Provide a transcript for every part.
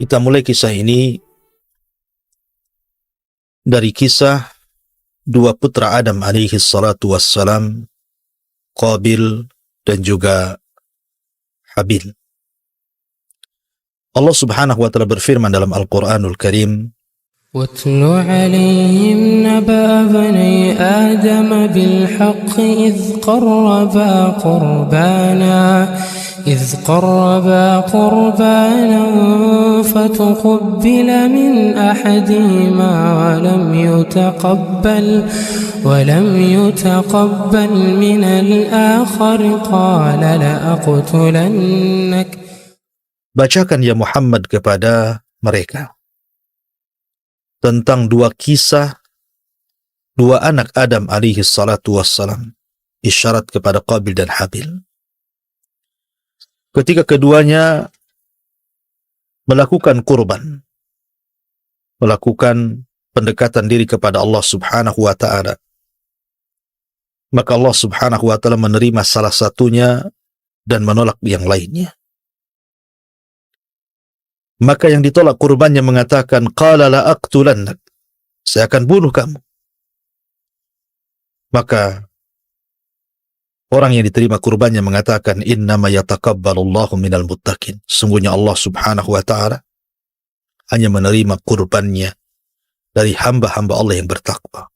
Kita mulai kisah ini dari kisah dua putra Adam alaihi salatu wassalam, Qabil dan juga Habil. Allah subhanahu wa ta'ala berfirman dalam Al-Quranul Karim, واتل عليهم نبأ بني آدم بالحق إذ قربا قربانا فتقبل من أحدهما ولم يتقبل من الآخر قال لأقتلنك. Bacakan ya Muhammad kepada mereka tentang dua kisah dua anak Adam alaihi salatu wassalam, isyarat kepada Qabil dan Habil. Ketika keduanya melakukan kurban, melakukan pendekatan diri kepada Allah subhanahu wa ta'ala, maka Allah subhanahu wa ta'ala menerima salah satunya dan menolak yang lainnya. Maka yang ditolak kurbannya mengatakan, qala la aqtulannak, saya akan bunuh kamu. Maka orang yang diterima kurbannya mengatakan, innama yataqabbalullahu minal muttaqin, sungguhnya Allah subhanahu wa ta'ala hanya menerima kurbannya dari hamba-hamba Allah yang bertakwa.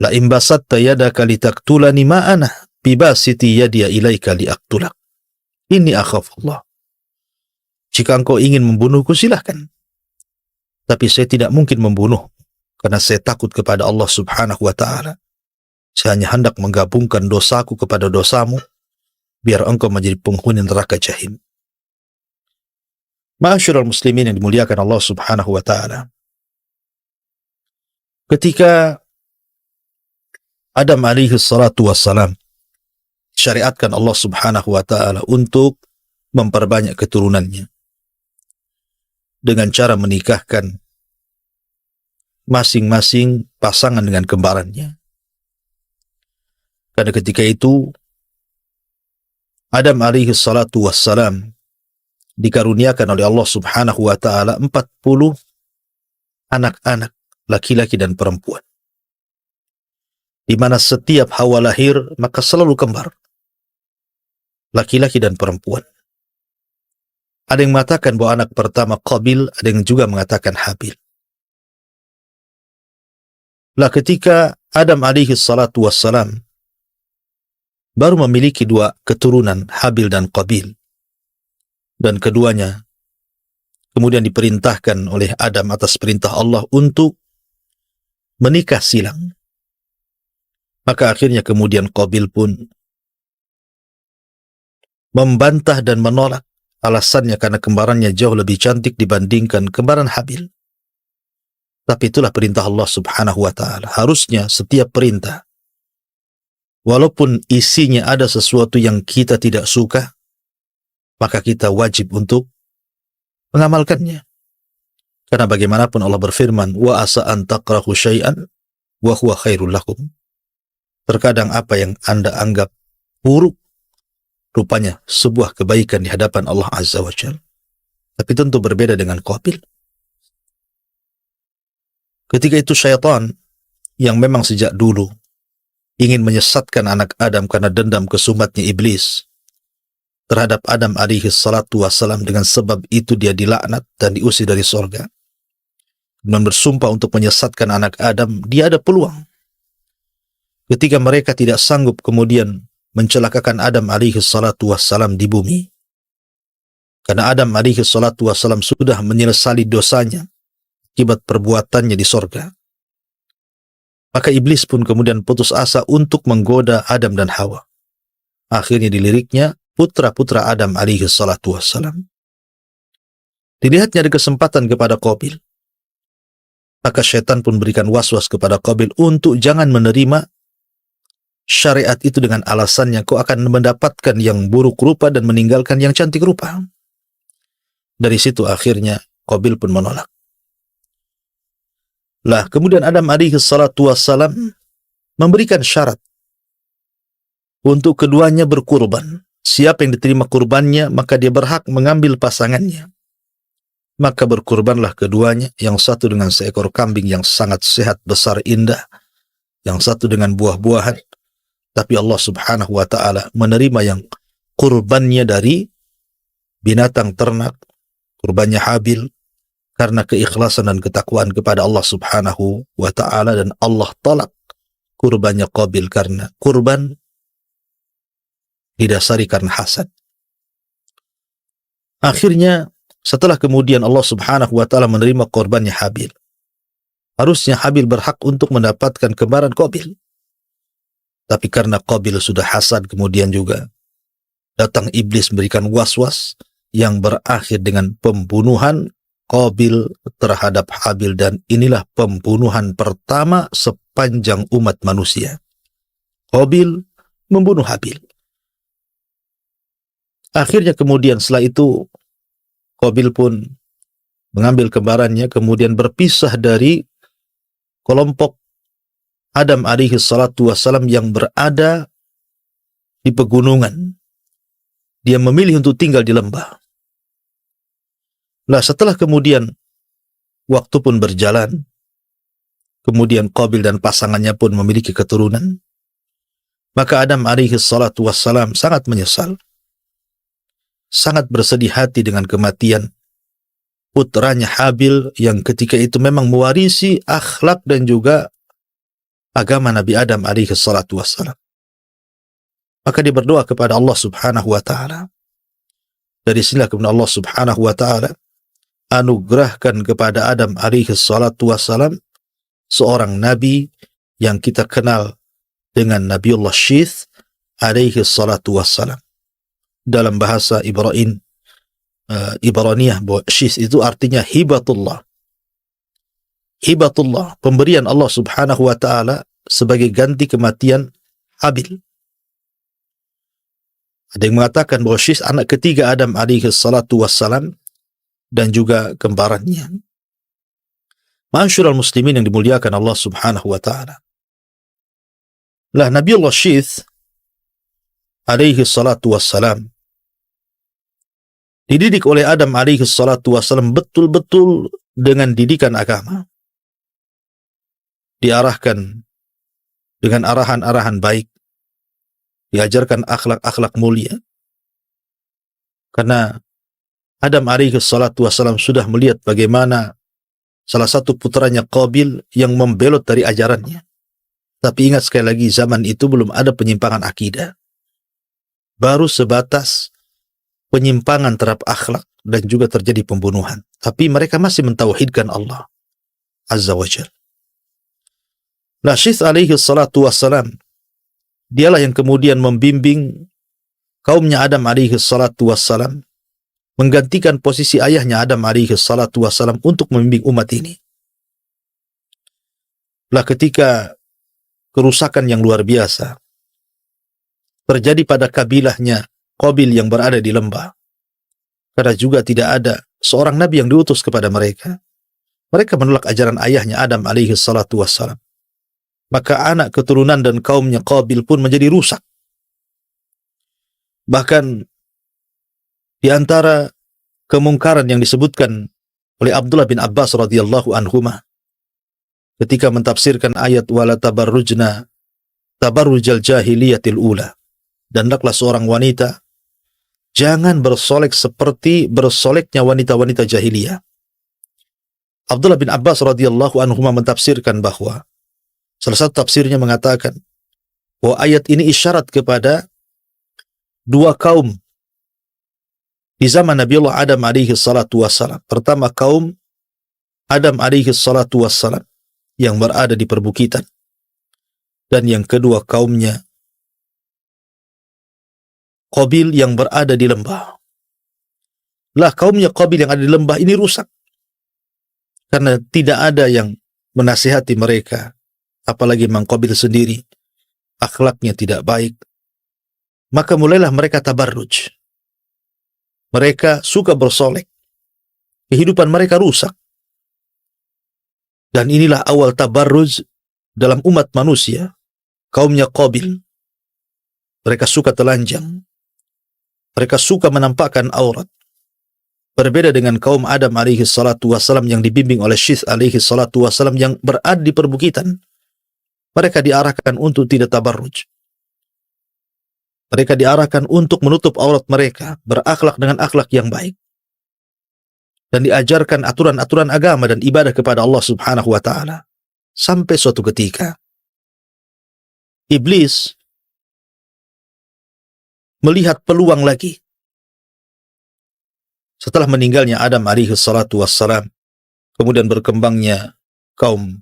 La imbasatta yadaka litaktulani ma'ana bibasiti yadiya ilaika liaktulak inni akhafullah. Jika engkau ingin membunuhku silahkan, tapi saya tidak mungkin membunuh karena saya takut kepada Allah subhanahu wa ta'ala. Saya hanya hendak menggabungkan dosaku kepada dosamu, biar engkau menjadi penghuni neraka jahim. Ma'asyiral muslimin yang dimuliakan Allah subhanahu wa ta'ala, ketika Adam alaihi salatu wassalam syariatkan Allah subhanahu wa ta'ala untuk memperbanyak keturunannya dengan cara menikahkan masing-masing pasangan dengan kembarannya. Karena ketika itu Adam alaihi salatu wassalam dikaruniakan oleh Allah subhanahu wa ta'ala 40 anak-anak laki-laki dan perempuan, di mana setiap Hawa lahir maka selalu kembar, laki-laki dan perempuan. Ada yang mengatakan bahwa anak pertama Qabil, ada yang juga mengatakan Habil. Lah ketika Adam alaihi salatu wassalam baru memiliki dua keturunan, Habil dan Qabil, dan keduanya kemudian diperintahkan oleh Adam atas perintah Allah untuk menikah silang, maka akhirnya kemudian Qabil pun membantah dan menolak. Alasannya karena kembarannya jauh lebih cantik dibandingkan kembaran Habil. Tapi itulah perintah Allah subhanahu wa ta'ala. Harusnya setiap perintah, walaupun isinya ada sesuatu yang kita tidak suka, maka kita wajib untuk mengamalkannya. Karena bagaimanapun Allah berfirman, wa asa an takrahu syai'an wa huwa khairul lakum. Terkadang apa yang Anda anggap buruk, rupanya sebuah kebaikan di hadapan Allah azza wa jalla. Tapi tentu berbeda dengan Qabil. Ketika itu syaitan yang memang sejak dulu ingin menyesatkan anak Adam karena dendam kesumatnya iblis terhadap Adam alaihi salatu wassalam, dengan sebab itu dia dilaknat dan diusir dari sorga, dan bersumpah untuk menyesatkan anak Adam. Dia ada peluang ketika mereka tidak sanggup kemudian mencelakakan Adam alaihi salatu wassalam di bumi, karena Adam alaihi salatu wassalam sudah menyesali dosanya akibat perbuatannya di sorga. Maka iblis pun kemudian putus asa untuk menggoda Adam dan Hawa. Akhirnya diliriknya putra-putra Adam alaihi salatu wassalam. Dilihatnya ada kesempatan kepada Qabil, maka syaitan pun berikan waswas kepada Qabil untuk jangan menerima syariat itu dengan alasannya kau akan mendapatkan yang buruk rupa dan meninggalkan yang cantik rupa. Dari situ akhirnya Qabil pun menolak. Lah kemudian Adam alaihi salatu wassalam memberikan syarat untuk keduanya berkurban. Siapa yang diterima kurbannya maka dia berhak mengambil pasangannya. Maka berkurbanlah keduanya, yang satu dengan seekor kambing yang sangat sehat, besar, indah, yang satu dengan buah-buahan. Tapi Allah subhanahu wa ta'ala menerima yang kurbannya dari binatang ternak, kurbannya Habil, karena keikhlasan dan ketakwaan kepada Allah subhanahu wa ta'ala, dan Allah tolak kurbannya Qabil karena kurban didasari karena hasad. Akhirnya, setelah kemudian Allah subhanahu wa ta'ala menerima korbannya Habil, harusnya Habil berhak untuk mendapatkan kembaran Qabil. Tapi karena Qabil sudah hasad, kemudian juga datang iblis memberikan was-was yang berakhir dengan pembunuhan Qabil terhadap Habil, dan inilah pembunuhan pertama sepanjang umat manusia. Qabil membunuh Habil. Akhirnya kemudian setelah itu Qabil pun mengambil kembarannya, kemudian berpisah dari kelompok Adam alaihi salatu wassalam yang berada di pegunungan. Dia memilih untuk tinggal di lembah. Nah, setelah kemudian waktu pun berjalan, kemudian Qabil dan pasangannya pun memiliki keturunan, maka Adam alaihi salatu wassalam sangat menyesal, sangat bersedih hati dengan kematian putranya Habil yang ketika itu memang mewarisi akhlak dan juga agama Nabi Adam alaihi salatu wassalam. Maka dia berdoa kepada Allah subhanahu wa ta'ala. Dari sinilah kemudian Allah subhanahu wa ta'ala anugerahkan kepada Adam alaihi salatu wassalam seorang nabi yang kita kenal dengan Nabiullah Syith alaihi salatu wassalam. Dalam bahasa Ibraniyah, Syith itu artinya hibatullah. Hibatullah, pemberian Allah subhanahu wa ta'ala sebagai ganti kematian Habil. Ada yang mengatakan bahwa Syith anak ketiga Adam alaihi salatu wassalam dan juga kembarannya. Ma'asyiral muslimin yang dimuliakan Allah subhanahu wa ta'ala. Lah Nabiullah Syith alaihi salatu wassalam dididik oleh Adam alaihi salatu wassalam betul-betul dengan didikan agama. Diarahkan dengan arahan-arahan baik, diajarkan akhlak-akhlak mulia. Karena Adam alaihi salatu wassalam sudah melihat bagaimana salah satu putranya Qabil yang membelot dari ajarannya. Tapi ingat sekali lagi, zaman itu belum ada penyimpangan akidah. Baru sebatas penyimpangan terhadap akhlak dan juga terjadi pembunuhan. Tapi mereka masih mentauhidkan Allah Azza wa Jalla. Nah, Syith alaihi salatu wassalam, dialah yang kemudian membimbing kaumnya Adam alaihi salatu wassalam, menggantikan posisi ayahnya Adam alaihi salatu wassalam untuk membimbing umat ini. Lah ketika kerusakan yang luar biasa terjadi pada kabilahnya Qabil yang berada di lembah, karena juga tidak ada seorang nabi yang diutus kepada mereka. Mereka menolak ajaran ayahnya Adam alaihi salatu wassalam. Maka anak keturunan dan kaumnya Qabil pun menjadi rusak. Bahkan di antara kemungkaran yang disebutkan oleh Abdullah bin Abbas radhiyallahu anhuma ketika mentafsirkan ayat wala tabarrujna tabarrujal jahiliyatil ula, dan hendaklah seorang wanita jangan bersolek seperti bersoleknya wanita-wanita jahiliyah. Abdullah bin Abbas radhiyallahu anhuma mentafsirkan bahwa salah satu tafsirnya mengatakan bahwa ayat ini isyarat kepada dua kaum di zaman Nabiullah Adam alaihi salatu wassalam. Pertama, kaum Adam alaihi salatu wassalam yang berada di perbukitan, dan yang kedua kaumnya Qabil yang berada di lembah. Lah kaumnya Qabil yang ada di lembah ini rusak karena tidak ada yang menasihati mereka. Apalagi Mang Qabil sendiri akhlaknya tidak baik. Maka mulailah mereka tabarruj. Mereka suka bersolek. Kehidupan mereka rusak. Dan inilah awal tabarruj dalam umat manusia. Kaumnya Qabil. Mereka suka telanjang. Mereka suka menampakkan aurat. Berbeda dengan kaum Adam alaihi salatu wassalam yang dibimbing oleh Syith alaihi salatu wassalam yang berada di perbukitan. Mereka diarahkan untuk tidak tabarruj. Mereka diarahkan untuk menutup aurat mereka, berakhlak dengan akhlak yang baik. Dan diajarkan aturan-aturan agama dan ibadah kepada Allah subhanahu wa ta'ala. Sampai suatu ketika, Iblis melihat peluang lagi. Setelah meninggalnya Adam alaihi salatu wassalam, kemudian berkembangnya kaum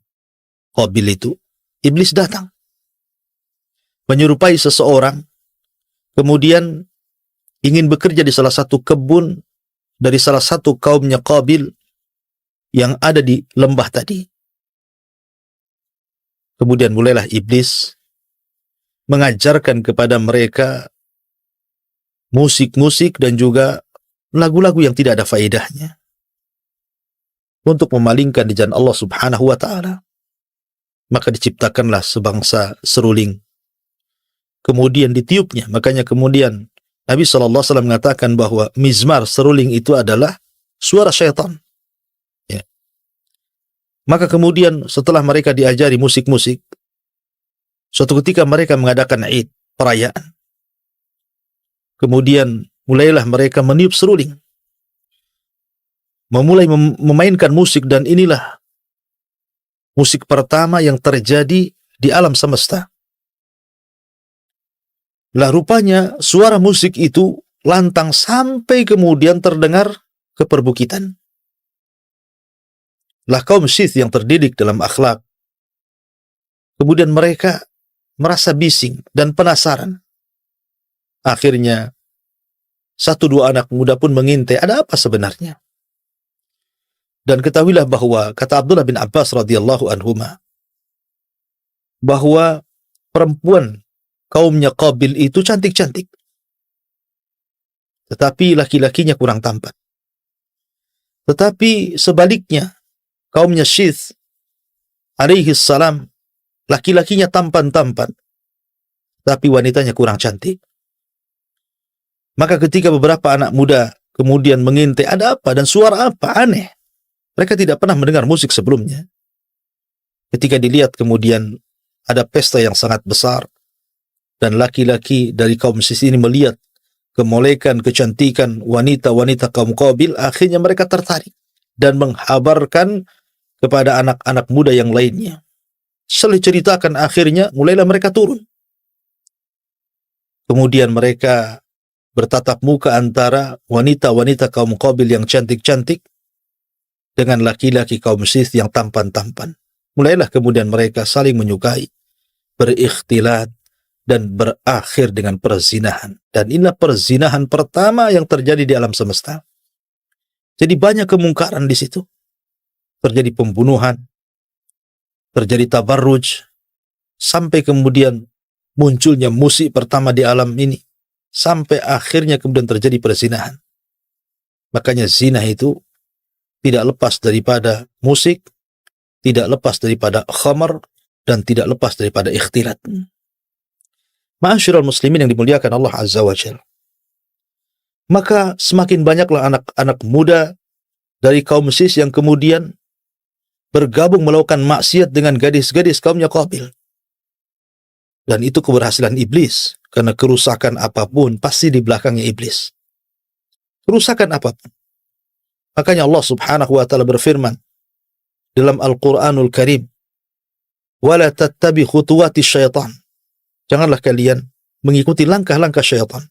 Qabil itu, Iblis datang. Menyerupai seseorang, kemudian ingin bekerja di salah satu kebun dari salah satu kaumnya Qabil yang ada di lembah tadi. Kemudian mulailah Iblis mengajarkan kepada mereka musik-musik dan juga lagu-lagu yang tidak ada faedahnya untuk memalingkan di jalan Allah subhanahu wa ta'ala. Maka diciptakanlah sebangsa seruling. Kemudian ditiupnya. Makanya kemudian Nabi SAW mengatakan bahwa mizmar, seruling itu adalah suara syaitan. Ya. Maka kemudian setelah mereka diajari musik-musik, suatu ketika mereka mengadakan Id, perayaan. Kemudian mulailah mereka meniup seruling. Memulai memainkan musik, dan inilah musik pertama yang terjadi di alam semesta. Lah rupanya suara musik itu lantang sampai kemudian terdengar ke perbukitan. Lah kaum Syith yang terdidik dalam akhlak, kemudian mereka merasa bising dan penasaran. Akhirnya satu dua anak muda pun mengintai ada apa sebenarnya. Dan ketahuilah bahwa kata Abdullah bin Abbas radhiyallahu anhuma bahwa perempuan kaumnya Qabil itu cantik-cantik, tetapi laki-lakinya kurang tampan. Tetapi sebaliknya kaumnya Syith alaihi salam, laki-lakinya tampan-tampan, tapi wanitanya kurang cantik. Maka ketika beberapa anak muda kemudian mengintai ada apa dan suara apa aneh, mereka tidak pernah mendengar musik sebelumnya. Ketika dilihat kemudian ada pesta yang sangat besar, dan laki-laki dari kaum Syith ini melihat kemolekan, kecantikan wanita-wanita kaum Qabil, akhirnya mereka tertarik dan menghabarkan kepada anak-anak muda yang lainnya. Setelah ceritakan, akhirnya mulailah mereka turun. Kemudian mereka bertatap muka antara wanita-wanita kaum Qabil yang cantik-cantik dengan laki-laki kaum Syith yang tampan-tampan. Mulailah kemudian mereka saling menyukai, berikhtilat, dan berakhir dengan perzinahan. Dan inilah perzinahan pertama yang terjadi di alam semesta. Jadi banyak kemungkaran di situ. Terjadi pembunuhan, terjadi tabarruj, sampai kemudian munculnya musik pertama di alam ini, sampai akhirnya kemudian terjadi perzinahan. Makanya zina itu tidak lepas daripada musik, tidak lepas daripada khamar, dan tidak lepas daripada ikhtilat. Ma'asyiral muslimin yang dimuliakan Allah Azza wa Jalla. Maka semakin banyaklah anak-anak muda dari kaum Syith yang kemudian bergabung melakukan maksiat dengan gadis-gadis kaumnya Qabil. Dan itu keberhasilan iblis, karena kerusakan apapun pasti di belakangnya iblis. Kerusakan apapun. Makanya Allah Subhanahu wa taala berfirman dalam Al-Qur'anul Karim, "Wala tattabi khutuwati syaitan." Janganlah kalian mengikuti langkah-langkah syaitan.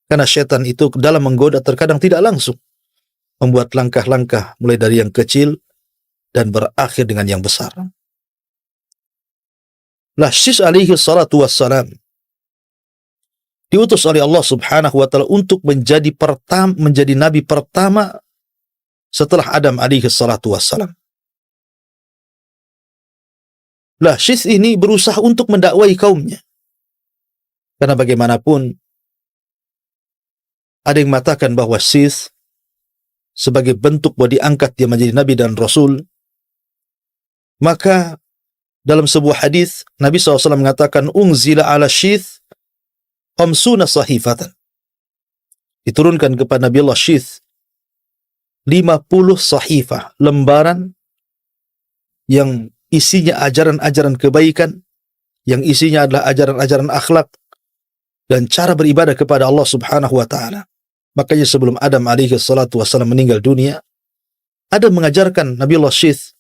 Karena syaitan itu dalam menggoda terkadang tidak langsung membuat langkah-langkah mulai dari yang kecil dan berakhir dengan yang besar. Lah Syith alaihi salatu wassalam diutus oleh Allah Subhanahu wa taala untuk menjadi nabi pertama setelah Adam alaihi salatu wassalam. Lah Syith ini berusaha untuk mendakwai kaumnya. Karena bagaimanapun ada yang mengatakan bahwa Syith sebagai bentuk bahwa diangkat dia menjadi nabi dan rasul. Maka dalam sebuah hadis Nabi SAW mengatakan unzila ala Syith khamsuna sahifatan. Diturunkan kepada Nabi Allah Syith 50 sahifah, lembaran yang isinya ajaran-ajaran kebaikan, yang isinya adalah ajaran-ajaran akhlak dan cara beribadah kepada Allah Subhanahu wa taala. Makanya sebelum Adam alaihi salatu wassalam meninggal dunia, Adam mengajarkan Nabiullah Syith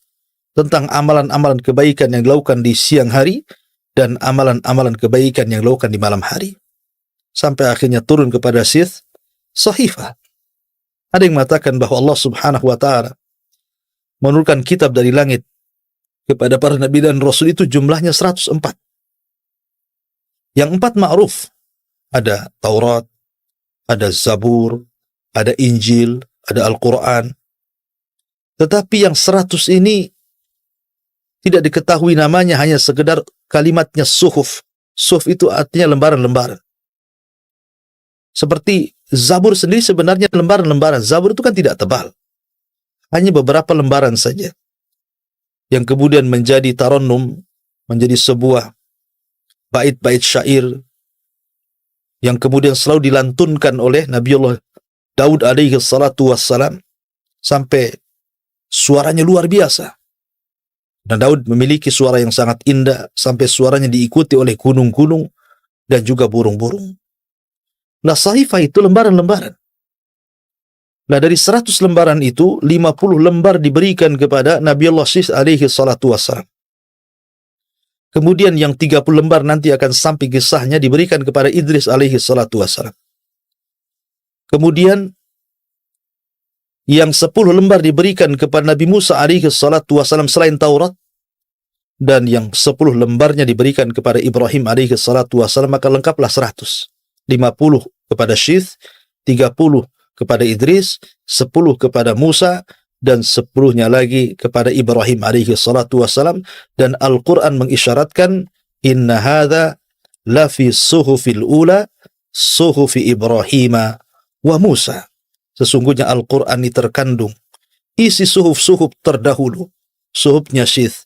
tentang amalan-amalan kebaikan yang dilakukan di siang hari dan amalan-amalan kebaikan yang dilakukan di malam hari. Sampai akhirnya turun kepada Syith sahifah. Ada yang mengatakan bahwa Allah Subhanahu wa taala menurunkan kitab dari langit kepada para nabi dan rasul itu jumlahnya 104. Yang 4 ma'ruf, ada Taurat, ada Zabur, ada Injil, ada Al-Quran. Tetapi yang 100 ini tidak diketahui namanya, hanya sekedar kalimatnya suhuf. Suhuf itu artinya lembaran-lembaran. Seperti Zabur sendiri sebenarnya lembaran-lembaran. Zabur itu kan tidak tebal, hanya beberapa lembaran saja, yang kemudian menjadi tarannum, menjadi sebuah bait-bait syair yang kemudian selalu dilantunkan oleh Nabiullah Daud alaihi salatu wassalam sampai suaranya luar biasa. Dan Daud memiliki suara yang sangat indah sampai suaranya diikuti oleh gunung-gunung dan juga burung-burung. Nah, sahifah itu lembaran-lembaran. Nah, dari 100 lembaran itu 50 lembar diberikan kepada Nabiullah Syith alaihi salatu wassalam. Kemudian yang 30 lembar nanti akan sampai kisahnya diberikan kepada Idris alaihi salatu wassalam. Kemudian yang 10 lembar diberikan kepada Nabi Musa alaihi salatu wassalam selain Taurat, dan yang 10 lembarnya diberikan kepada Ibrahim alaihi salatu wassalam, maka lengkaplah 100. 50 kepada Syith, 30 kepada Idris, 10 kepada Musa, dan 10-nya lagi kepada Ibrahim alaihi salatu wassalam. Dan Al-Quran mengisyaratkan, inna hadha lafi suhufil ula, suhufi Ibrahima wa Musa. Sesungguhnya Al-Quran ini terkandung isi suhuf-suhuf terdahulu. Suhufnya Syith,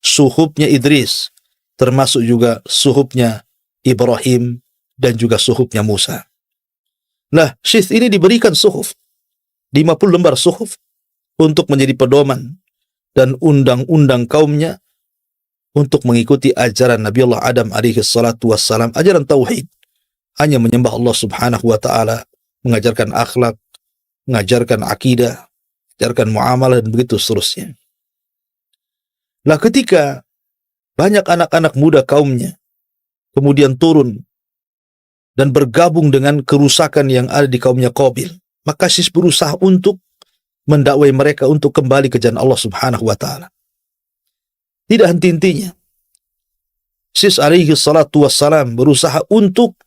suhufnya Idris, termasuk juga suhufnya Ibrahim dan juga suhufnya Musa. Nah, Syith ini diberikan suhuf, 50 lembar suhuf, untuk menjadi pedoman dan undang-undang kaumnya untuk mengikuti ajaran Nabiullah Adam alaihi salatu wassalam, ajaran tauhid, hanya menyembah Allah Subhanahu wa taala, mengajarkan akhlak, mengajarkan akidah, mengajarkan muamalah, dan begitu seterusnya. Lah, ketika banyak anak-anak muda kaumnya kemudian turun dan bergabung dengan kerusakan yang ada di kaumnya Qabil, maka Syith berusaha untuk mendakwai mereka untuk kembali ke jalan Allah Subhanahu wa taala. Tidak henti-hentinya Syith alaihi salatu wassalam berusaha untuk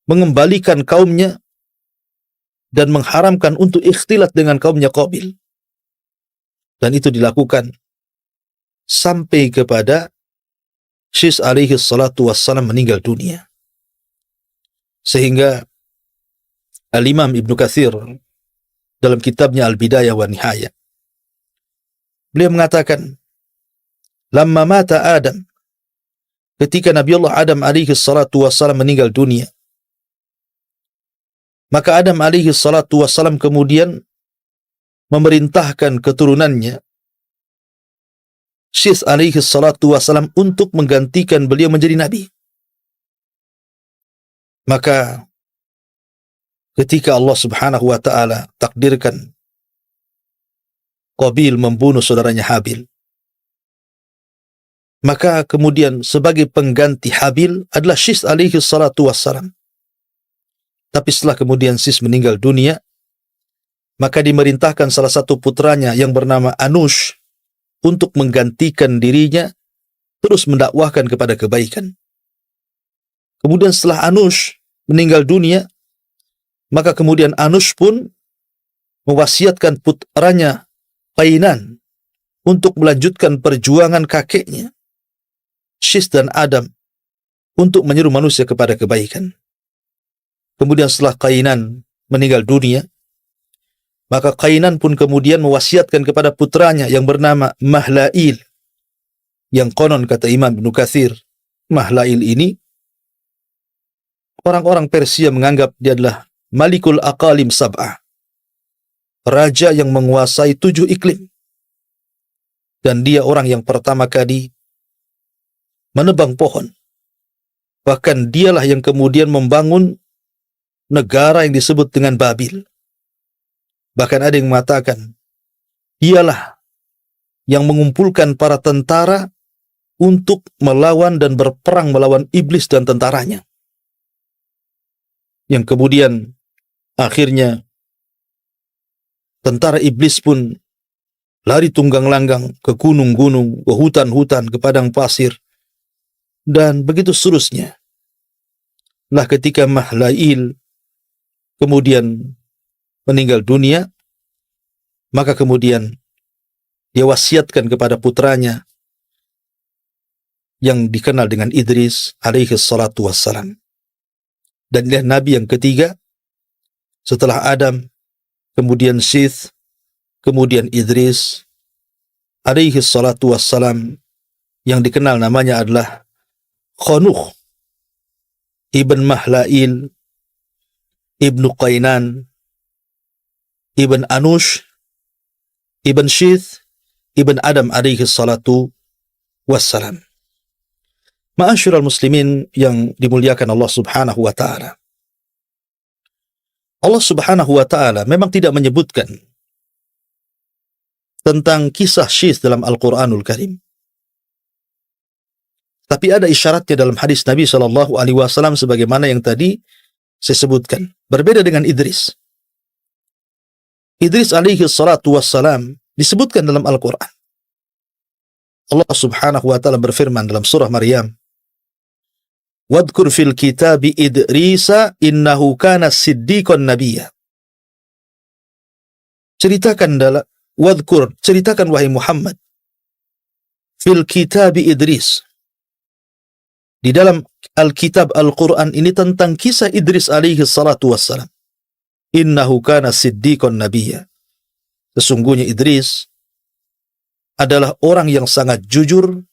mengembalikan kaumnya dan mengharamkan untuk ikhtilat dengan kaumnya Qabil. Dan itu dilakukan sampai kepada Syith alaihi salatu wassalam meninggal dunia. Sehingga Al-Imam Ibnu Katsir dalam kitabnya Al-Bidayah wa Nihayah, beliau mengatakan, lamma mata Adam, ketika Nabiullah Adam alaihi salatu wassalam meninggal dunia, maka Adam alaihi salatu wassalam kemudian memerintahkan keturunannya, Syith alaihi salatu wassalam, untuk menggantikan beliau menjadi nabi. Maka ketika Allah Subhanahu wa ta'ala takdirkan Qabil membunuh saudaranya Habil, maka kemudian sebagai pengganti Habil adalah Syith alaihi salatu wassalam. Tapi setelah kemudian Syith meninggal dunia, maka dimerintahkan salah satu putranya yang bernama Anush untuk menggantikan dirinya, terus mendakwahkan kepada kebaikan. Kemudian setelah Anush meninggal dunia, maka kemudian Anush pun mewasiatkan putranya Qainan untuk melanjutkan perjuangan kakeknya Syith dan Adam untuk menyeru manusia kepada kebaikan. Kemudian setelah Qainan meninggal dunia, maka Qainan pun kemudian mewasiatkan kepada putranya yang bernama Mahlail, yang konon kata Imam Ibnu Katsir, Mahlail ini orang-orang Persia menganggap dia adalah Malikul Aqalim Sab'ah, raja yang menguasai 7 iklim. Dan dia orang yang pertama kali menebang pohon. Bahkan dialah yang kemudian membangun negara yang disebut dengan Babil. Bahkan ada yang mengatakan, dialah yang mengumpulkan para tentara untuk melawan dan berperang melawan iblis dan tentaranya. Yang kemudian akhirnya tentara iblis pun lari tunggang langgang ke gunung-gunung, ke hutan-hutan, ke padang pasir, dan begitu seterusnya. Lah ketika Mahlail kemudian meninggal dunia, maka kemudian dia wasiatkan kepada putranya yang dikenal dengan Idris alaihi salatu wassalam. Dan dia nabi yang ketiga setelah Adam, kemudian Syith, kemudian Idris alaihi salatu wassalam, yang dikenal namanya adalah Khanuh ibn Mahlail ibn Qainan ibn Anush ibn Syith ibn Adam alaihi salatu wassalam. Ma'asyiral muslimin yang dimuliakan Allah subhanahu wa ta'ala, Allah subhanahu wa ta'ala memang tidak menyebutkan tentang kisah Syith dalam Al-Quranul Karim. Tapi ada isyaratnya dalam hadis Nabi SAW sebagaimana yang tadi saya sebutkan. Berbeda dengan Idris. Idris alaihi salatu wassalam disebutkan dalam Al-Quran. Allah subhanahu wa ta'ala berfirman dalam surah Maryam, "Wadhkur fil kitabi Idrisa innahu kana siddiqan nabiyya." Ceritakan wahai Muhammad, fil kitabi Idris, di dalam Alkitab Al-Quran ini tentang kisah Idris alaihi salatu wassalam. Innahu kana siddiqan nabiyya. Sesungguhnya Idris adalah orang yang sangat jujur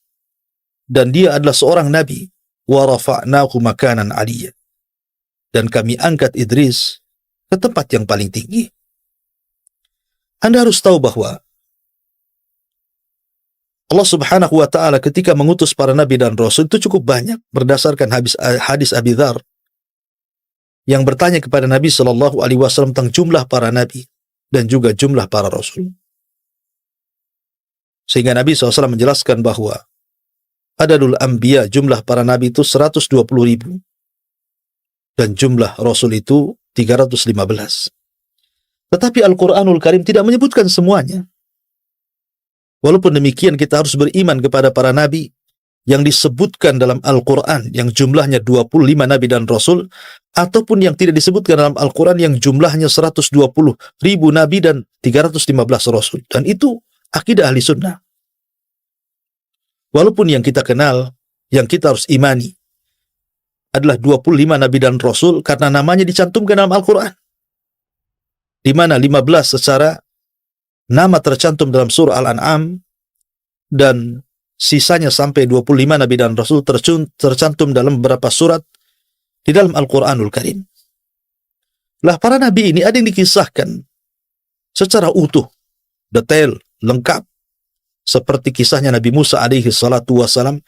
dan dia adalah seorang nabi. Wa rafa'nahu makanan 'aliyya. Dan kami angkat Idris ke tempat yang paling tinggi. Anda harus tahu bahwa Allah subhanahu wa ta'ala ketika mengutus para nabi dan rasul itu cukup banyak berdasarkan hadis Abi Dzar yang bertanya kepada Nabi SAW tentang jumlah para nabi dan juga jumlah para rasul. Sehingga Nabi SAW menjelaskan bahwa adadul anbiya, jumlah para nabi itu 120.000 dan jumlah rasul itu 315. Tetapi Al-Quranul Karim tidak menyebutkan semuanya. Walaupun demikian kita harus beriman kepada para nabi yang disebutkan dalam Al-Quran yang jumlahnya 25 nabi dan rasul, ataupun yang tidak disebutkan dalam Al-Quran yang jumlahnya 120.000 nabi dan 315 rasul. Dan itu akidah ahli sunnah. Walaupun yang kita kenal, yang kita harus imani adalah 25 nabi dan rasul karena namanya dicantumkan dalam Al-Quran, di mana 15 secara nama tercantum dalam surah Al-An'am dan sisanya sampai 25 nabi dan rasul tercantum dalam beberapa surat di dalam Al-Quranul Karim. Lah para nabi ini ada yang dikisahkan secara utuh, detail, lengkap, seperti kisahnya Nabi Musa alaihi salatu wassalam,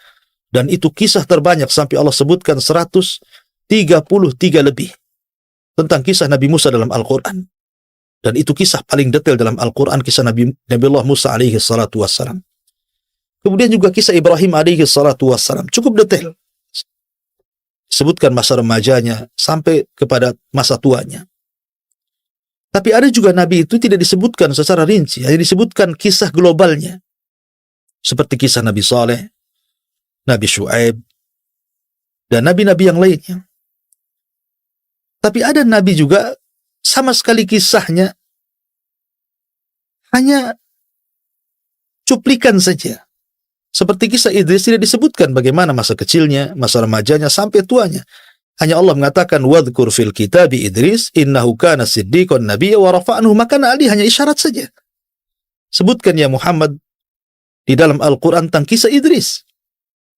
dan itu kisah terbanyak sampai Allah sebutkan 133 lebih tentang kisah Nabi Musa dalam Al-Quran. Dan itu kisah paling detail dalam Al-Quran, kisah Nabiullah Musa alaihi salatu wassalam. Kemudian juga kisah Ibrahim alaihi salatu wassalam, cukup detail. Sebutkan masa remajanya sampai kepada masa tuanya. Tapi ada juga nabi itu tidak disebutkan secara rinci, hanya disebutkan kisah globalnya. Seperti kisah Nabi Saleh, Nabi Syuaib, dan nabi-nabi yang lainnya. Tapi ada nabi juga sama sekali kisahnya hanya cuplikan saja. Seperti kisah Idris tidak disebutkan bagaimana masa kecilnya, masa remajanya, sampai tuanya. Hanya Allah mengatakan, "Wadhkur fil kitabi Idris, innahu kana siddiqan nabiyya wa rafa'nahu makanan 'aliyya." Hanya isyarat saja. Sebutkan ya Muhammad di dalam Al-Quran tentang kisah Idris.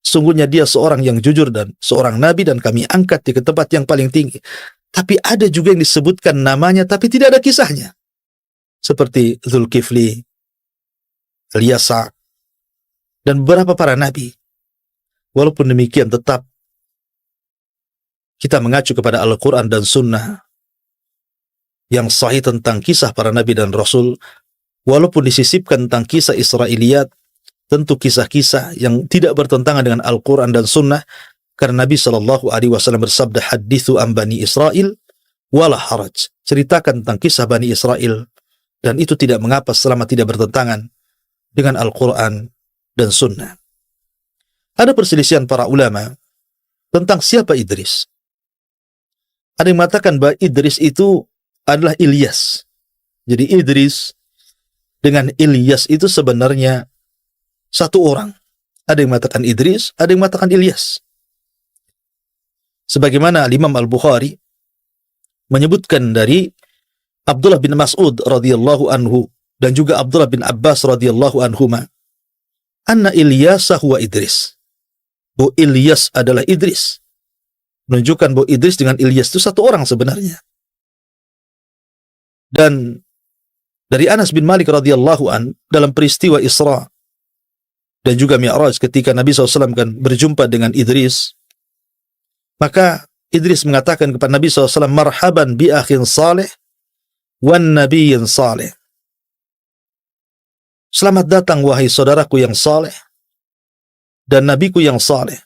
Sungguhnya dia seorang yang jujur dan seorang nabi dan kami angkat di tempat yang paling tinggi. Tapi ada juga yang disebutkan namanya tapi tidak ada kisahnya. seperti Zulkifli, Ilyasa, dan beberapa para nabi. Walaupun demikian tetap kita mengacu kepada Al-Quran dan Sunnah yang sahih tentang kisah para nabi dan rasul, walaupun disisipkan tentang kisah Israiliyat, tentu kisah-kisah yang tidak bertentangan dengan Al-Quran dan Sunnah, karena Nabi SAW bersabda, hadithu an Bani Israel wala haraj, ceritakan tentang kisah Bani Israel, dan itu tidak mengapa selama tidak bertentangan dengan Al-Quran dan Sunnah. Ada perselisihan para ulama tentang siapa Idris. Ada yang mengatakan bahwa Idris itu adalah Ilyas. Jadi Idris dengan Ilyas itu sebenarnya satu orang. Ada yang mengatakan Idris, ada yang mengatakan Ilyas. Sebagaimana Imam Al-Bukhari menyebutkan dari Abdullah bin Mas'ud radhiyallahu anhu dan juga Abdullah bin Abbas radhiyallahu anhuma, anna Ilyasa huwa Idris. Bahwa Ilyas adalah Idris. Menunjukkan bahwa Idris dengan Ilyas itu satu orang sebenarnya. Dan dari Anas bin Malik radhiyallahu an dalam peristiwa Isra dan juga Mi'raj, ketika Nabi SAW kan berjumpa dengan Idris, maka Idris mengatakan kepada Nabi SAW, marhaban bi akhin salih wan nabiyyin salih. Selamat datang wahai saudaraku yang saleh dan nabiku yang saleh.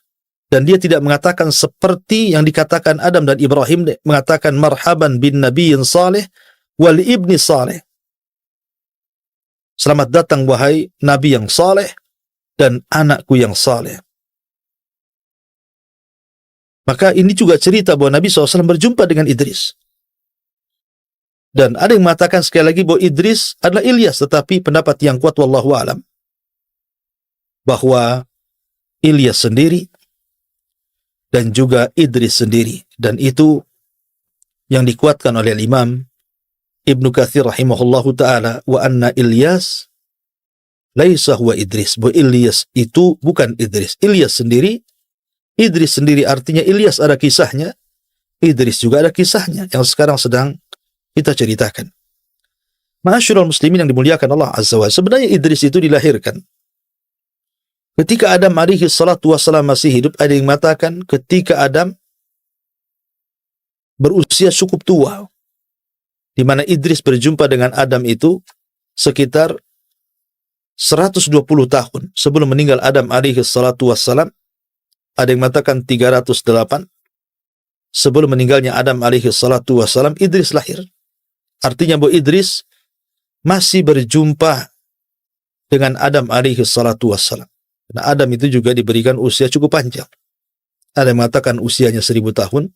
Dan dia tidak mengatakan seperti yang dikatakan Adam dan Ibrahim, mengatakan marhaban bin nabiyyin salih wal ibni salih. Selamat datang wahai nabi yang saleh dan anakku yang saleh. Maka ini juga cerita bahwa Nabi SAW berjumpa dengan Idris. Dan ada yang mengatakan sekali lagi bahwa Idris adalah Ilyas, tetapi pendapat yang kuat wallahu alam bahwa Ilyas sendiri dan juga Idris sendiri, dan itu yang dikuatkan oleh Imam Ibnu Katsir rahimahullahu taala, wa anna Ilyas laisa huwa Idris, bahwa Ilyas itu bukan Idris. Ilyas sendiri, Idris sendiri, artinya Ilyas ada kisahnya, Idris juga ada kisahnya yang sekarang sedang kita ceritakan. Ma'asyiral muslimin yang dimuliakan Allah Azza wa Jalla, sebenarnya Idris itu dilahirkan ketika Adam alaihi salatu wassalam masih hidup. Ada yang mengatakan ketika Adam berusia cukup tua, di mana Idris berjumpa dengan Adam itu sekitar 120 tahun sebelum meninggal Adam alaihi salatu wassalam. Ada yang mengatakan 308 sebelum meninggalnya Adam alaihi salatu wassalam, Idris lahir. Artinya bahwa Idris masih berjumpa dengan Adam alaihi salatu wassalam. Karena Adam itu juga diberikan usia cukup panjang. Ada yang mengatakan usianya 1000 tahun,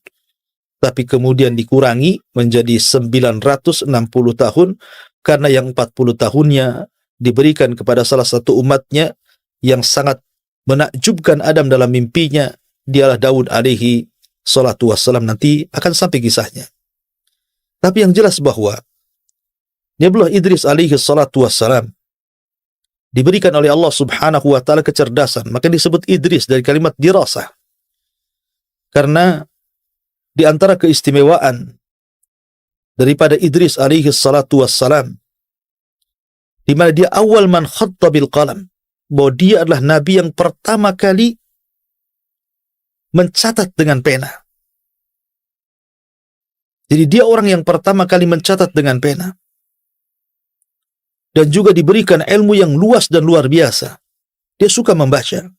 tapi kemudian dikurangi menjadi 960 tahun, karena yang 40 tahunnya diberikan kepada salah satu umatnya yang sangat menakjubkan Adam dalam mimpinya, dialah Daud alaihi salatu wassalam. Nanti akan sampai kisahnya. Tapi yang jelas bahwa Nabiullah Idris alaihi salatu wassalam diberikan oleh Allah subhanahu wa ta'ala kecerdasan. Maka disebut Idris dari kalimat dirasah. Karena di antara keistimewaan daripada Idris alaihi salatu wassalam, di mana dia awal man khatta bil qalam, bahwa dia adalah nabi yang pertama kali mencatat dengan pena. Jadi dia orang yang pertama kali mencatat dengan pena. Dan juga diberikan ilmu yang luas dan luar biasa. Dia suka membaca.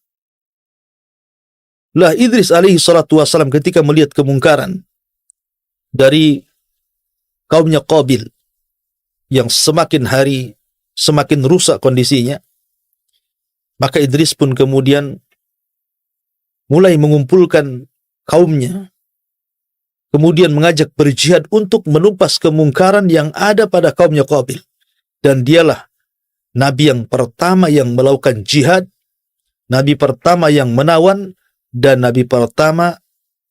Lah Idris alaihi salatu wassalam ketika melihat kemungkaran dari kaumnya Qabil yang semakin hari semakin rusak kondisinya, maka Idris pun kemudian mulai mengumpulkan kaumnya, kemudian mengajak berjihad untuk menumpas kemungkaran yang ada pada kaumnya Qabil. Dan dialah nabi yang pertama yang melakukan jihad, nabi pertama yang menawan, dan nabi pertama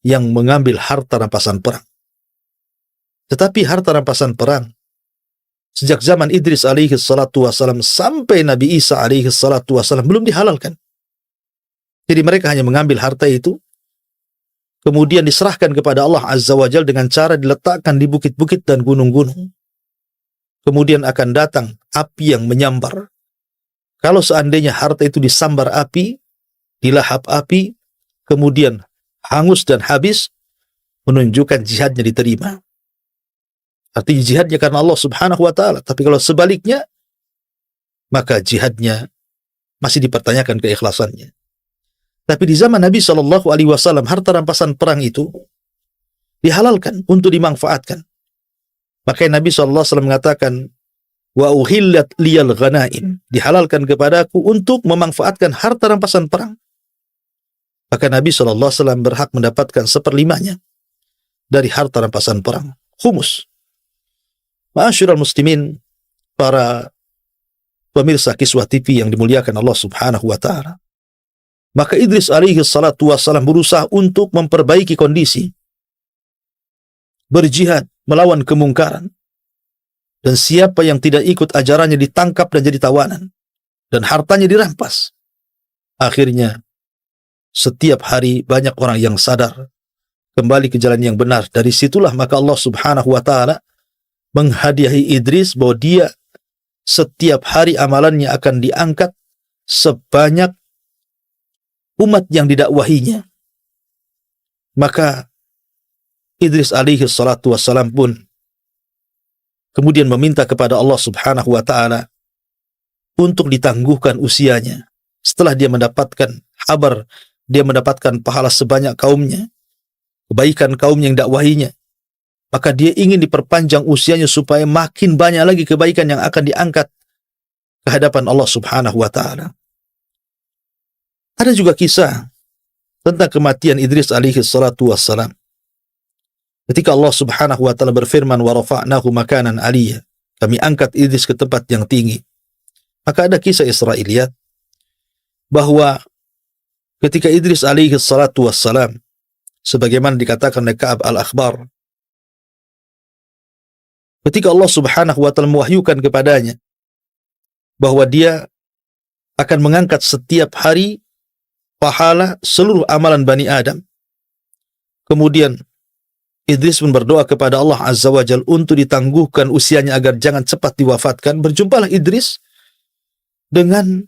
yang mengambil harta rampasan perang. Tetapi harta rampasan perang sejak zaman Idris alaihi salatu wassalam sampai Nabi Isa alaihi salatu wassalam belum dihalalkan. Jadi mereka hanya mengambil harta itu, kemudian diserahkan kepada Allah Azza wa Jalla dengan cara diletakkan di bukit-bukit dan gunung-gunung. kemudian akan datang api yang menyambar. Kalau seandainya harta itu disambar api, dilahap api, kemudian hangus dan habis, menunjukkan jihadnya diterima. Artinya jihadnya karena Allah subhanahu wa ta'ala. Tapi kalau sebaliknya, maka jihadnya masih dipertanyakan keikhlasannya. Tapi di zaman Nabi SAW, harta rampasan perang itu dihalalkan untuk dimanfaatkan. Makanya Nabi SAW mengatakan, wa uhillat liyal ghanaim, dihalalkan kepadaku untuk memanfaatkan harta rampasan perang. Maka Nabi SAW berhak mendapatkan 1/5 dari harta rampasan perang, khumus. Ma'asyiral muslimin, para pemirsa Kiswah TV yang dimuliakan Allah subhanahu wa ta'ala, maka Idris alaihi salatu wassalam berusaha untuk memperbaiki kondisi, berjihad melawan kemungkaran. Dan siapa yang tidak ikut ajarannya ditangkap dan jadi tawanan. Dan hartanya dirampas. Akhirnya, setiap hari banyak orang yang sadar kembali ke jalan yang benar. Dari situlah maka Allah subhanahu wa ta'ala menghadiahi Idris bahwa dia setiap hari amalannya akan diangkat sebanyak umat yang didakwahinya. Maka Idris alaihi salatu wassalam pun kemudian meminta kepada Allah subhanahu wa ta'ala untuk ditangguhkan usianya. Setelah dia mendapatkan kabar, dia mendapatkan pahala sebanyak kaumnya, kebaikan kaum yang dakwahinya, maka dia ingin diperpanjang usianya supaya makin banyak lagi kebaikan yang akan diangkat ke hadapan Allah subhanahu wa ta'ala. Ada juga kisah tentang kematian Idris alaihi salatu wassalam. Ketika Allah subhanahu wa ta'ala berfirman, wa rafa'nahu makanan aliyya, kami angkat Idris ke tempat yang tinggi. Maka ada kisah Israiliyat bahwa ketika Idris alaihi salatu wassalam, sebagaimana dikatakan oleh Ka'ab al-Akhbar, ketika Allah subhanahu wa ta'ala mewahyukan kepadanya bahwa dia akan mengangkat setiap hari pahala seluruh amalan Bani Adam. Kemudian Idris pun berdoa kepada Allah Azza wa Jal untuk ditangguhkan usianya agar jangan cepat diwafatkan. Berjumpalah Idris dengan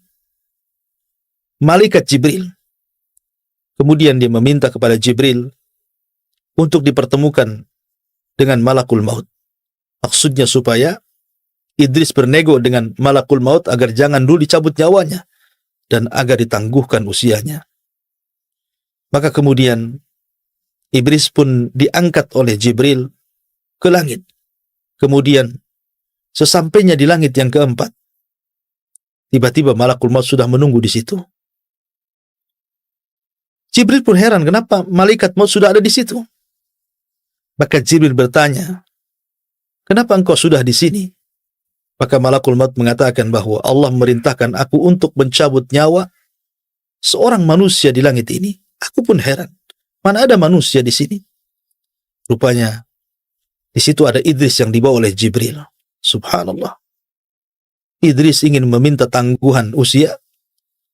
malaikat Jibril. Kemudian dia meminta kepada Jibril untuk dipertemukan dengan malakul maut. Maksudnya supaya Idris bernego dengan malakul maut agar jangan dulu dicabut nyawanya dan agar ditangguhkan usianya. Maka kemudian Iblis pun diangkat oleh Jibril ke langit. Kemudian sesampainya di langit yang keempat, tiba-tiba malakul maut sudah menunggu di situ. Jibril pun heran kenapa malaikat maut sudah ada di situ. Maka Jibril bertanya, kenapa engkau sudah di sini? Maka malakul maut mengatakan bahwa Allah merintahkan aku untuk mencabut nyawa seorang manusia di langit ini. Aku pun heran. Mana ada manusia di sini? Rupanya di situ ada Idris yang dibawa oleh Jibril. Subhanallah. Idris ingin meminta tangguhan usia,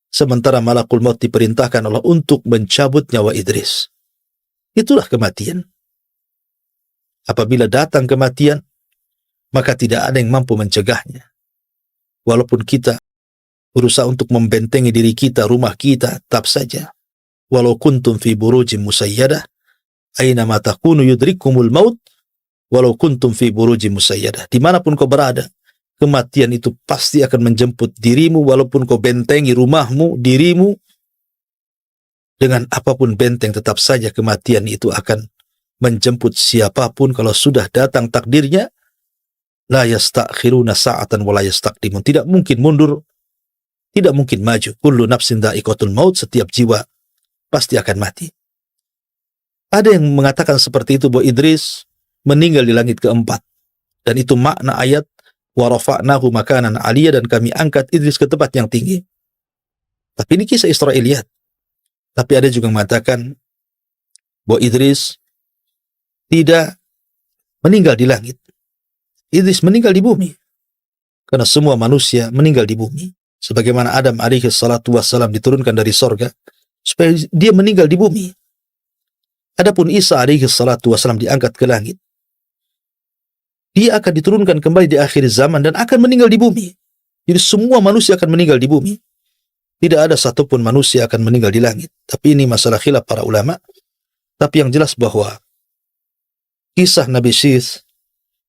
sementara malakul maut diperintahkan Allah untuk mencabut nyawa Idris. Itulah kematian. Apabila datang kematian, maka tidak ada yang mampu mencegahnya. Walaupun kita berusaha untuk membentengi diri kita, rumah kita, tetap saja. Walau kuntum fi burujim musayyadah, aina ma takunu yudrikumul maut, walau kuntum fi burujim musayyadah. Dimanapun kau berada, kematian itu pasti akan menjemput dirimu, walaupun kau bentengi rumahmu, dirimu, dengan apapun benteng, tetap saja kematian itu akan menjemput siapapun. Kalau sudah datang takdirnya, la yastakhiruna sa'atan wa la yastaqdimun. Tidak mungkin mundur, tidak mungkin maju. Kullu nafsin dha'iqatul maut, setiap jiwa pasti akan mati. Ada yang mengatakan seperti itu bahwa Idris meninggal di langit keempat. Dan itu makna ayat wa rafa'nahu makanan aliyya, dan kami angkat Idris ke tempat yang tinggi. Tapi ini kisah Israiliyat. Tapi ada juga yang mengatakan bahwa Idris tidak meninggal di langit. Idris meninggal di bumi. Karena semua manusia meninggal di bumi. Sebagaimana Adam alaihi salatu wassalam diturunkan dari sorga supaya dia meninggal di bumi. Adapun Isa alaihi salatu wassalam diangkat ke langit. dia akan diturunkan kembali di akhir zaman dan akan meninggal di bumi. Jadi semua manusia akan meninggal di bumi. Tidak ada satupun manusia akan meninggal di langit. Tapi ini masalah khilaf para ulama. Tapi yang jelas bahwa kisah Nabi Syith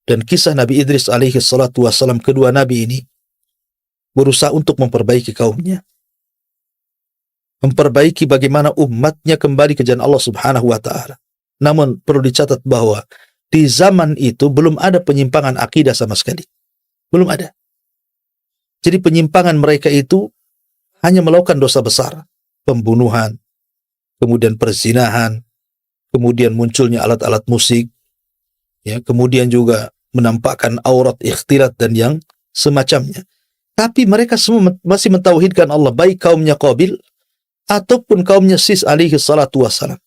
dan kisah Nabi Idris alaihi salatu wassalam, kedua nabi ini berusaha untuk memperbaiki kaumnya. Memperbaiki bagaimana umatnya kembali ke jalan Allah subhanahu wa ta'ala. Namun perlu dicatat bahwa di zaman itu belum ada penyimpangan akidah sama sekali. Belum ada. Jadi penyimpangan mereka itu hanya melakukan dosa besar. Pembunuhan, kemudian perzinahan, kemudian munculnya alat-alat musik, ya, kemudian juga menampakkan aurat, ikhtilat, dan yang semacamnya. Tapi mereka semua masih mentauhidkan Allah, baik kaumnya Qabil ataupun kaumnya Sis alaihi salatu wassalam.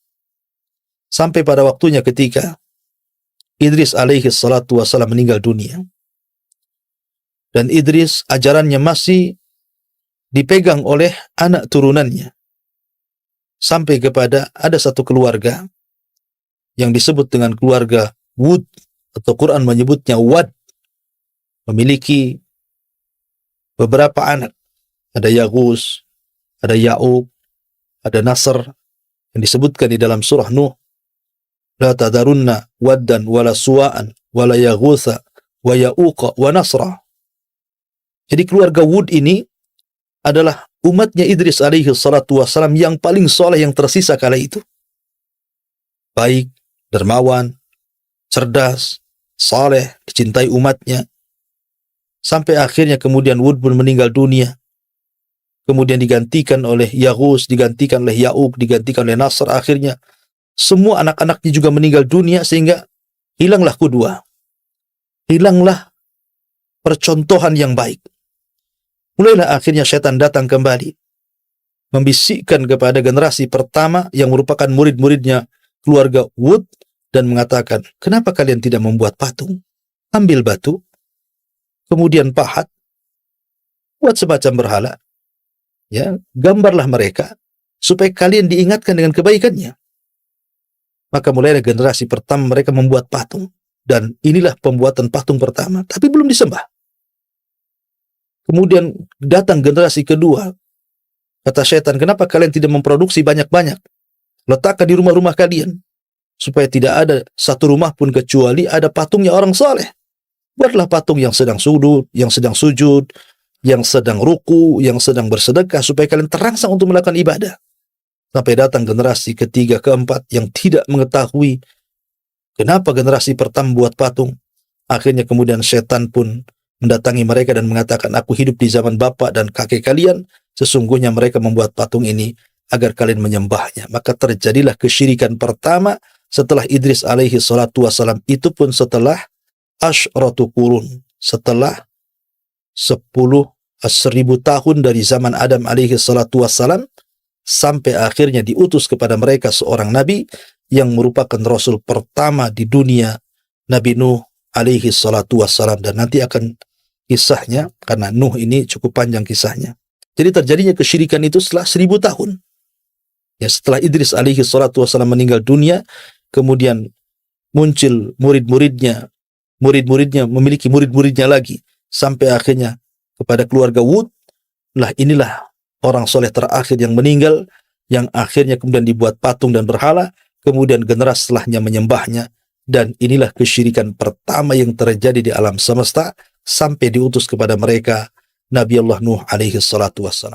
Sampai pada waktunya ketika Idris alaihi salatu wassalam meninggal dunia. Dan Idris ajarannya masih dipegang oleh anak turunannya. Sampai kepada ada satu keluarga yang disebut dengan keluarga Wud, atau Quran menyebutnya Wad, memiliki beberapa anak. Ada Yaghus, ada Ya'ub, ada Nasr, yang disebutkan di dalam surah Nuh. La tadarunna waddan wala suwa'an wala yaghutha wa ya'uqa wa nasra. Jadi keluarga Wud ini adalah umatnya Idris alaihi salatu wassalam yang paling soleh yang tersisa kala itu. Baik, dermawan, cerdas, saleh, dicintai umatnya. Sampai akhirnya kemudian Wud pun meninggal dunia. Kemudian digantikan oleh Yaghus, digantikan oleh Ya'uq, digantikan oleh Nasr. Akhirnya semua anak-anaknya juga meninggal dunia, sehingga hilanglah qudwah. Hilanglah percontohan yang baik. Mulailah akhirnya syaitan datang kembali, membisikkan kepada generasi pertama yang merupakan murid-muridnya keluarga Wud, dan mengatakan, kenapa kalian tidak membuat patung? Ambil batu, kemudian pahat, buat semacam berhala, ya, gambarlah mereka, supaya kalian diingatkan dengan kebaikannya. Maka mulailah generasi pertama mereka membuat patung. Dan inilah pembuatan patung pertama, tapi belum disembah. Kemudian datang generasi kedua. Kata syaitan, kenapa kalian tidak memproduksi banyak-banyak? Letakkan di rumah-rumah kalian, supaya tidak ada satu rumah pun kecuali ada patungnya orang saleh. Buatlah patung yang sedang sujud, yang sedang ruku, yang sedang bersedekah, supaya kalian terangsang untuk melakukan ibadah. Sampai datang generasi ketiga, keempat yang tidak mengetahui kenapa generasi pertama buat patung. Akhirnya kemudian setan pun mendatangi mereka dan mengatakan, aku hidup di zaman bapak dan kakek kalian, sesungguhnya mereka membuat patung ini agar kalian menyembahnya. Maka terjadilah kesyirikan pertama setelah Idris alaihi salatu wassalam, itu pun setelah asyratu qurun, setelah 10.000 tahun dari zaman Adam alaihi salatu wassalam, sampai akhirnya diutus kepada mereka seorang nabi yang merupakan rasul pertama di dunia, Nabi Nuh alaihi salatu wassalam. Dan nanti akan kisahnya, karena Nuh ini cukup panjang kisahnya. Jadi terjadinya kesyirikan itu setelah 1000 tahun. Ya, setelah Idris alaihi salatu wassalam meninggal dunia, kemudian muncul murid-muridnya memiliki murid-muridnya lagi, sampai akhirnya kepada keluarga Wud. Lah inilah orang soleh terakhir yang meninggal, yang akhirnya kemudian dibuat patung dan berhala, kemudian generasi setelahnya menyembahnya, dan inilah kesyirikan pertama yang terjadi di alam semesta, sampai diutus kepada mereka Nabi Allah Nuh alaihi salatu wassalam.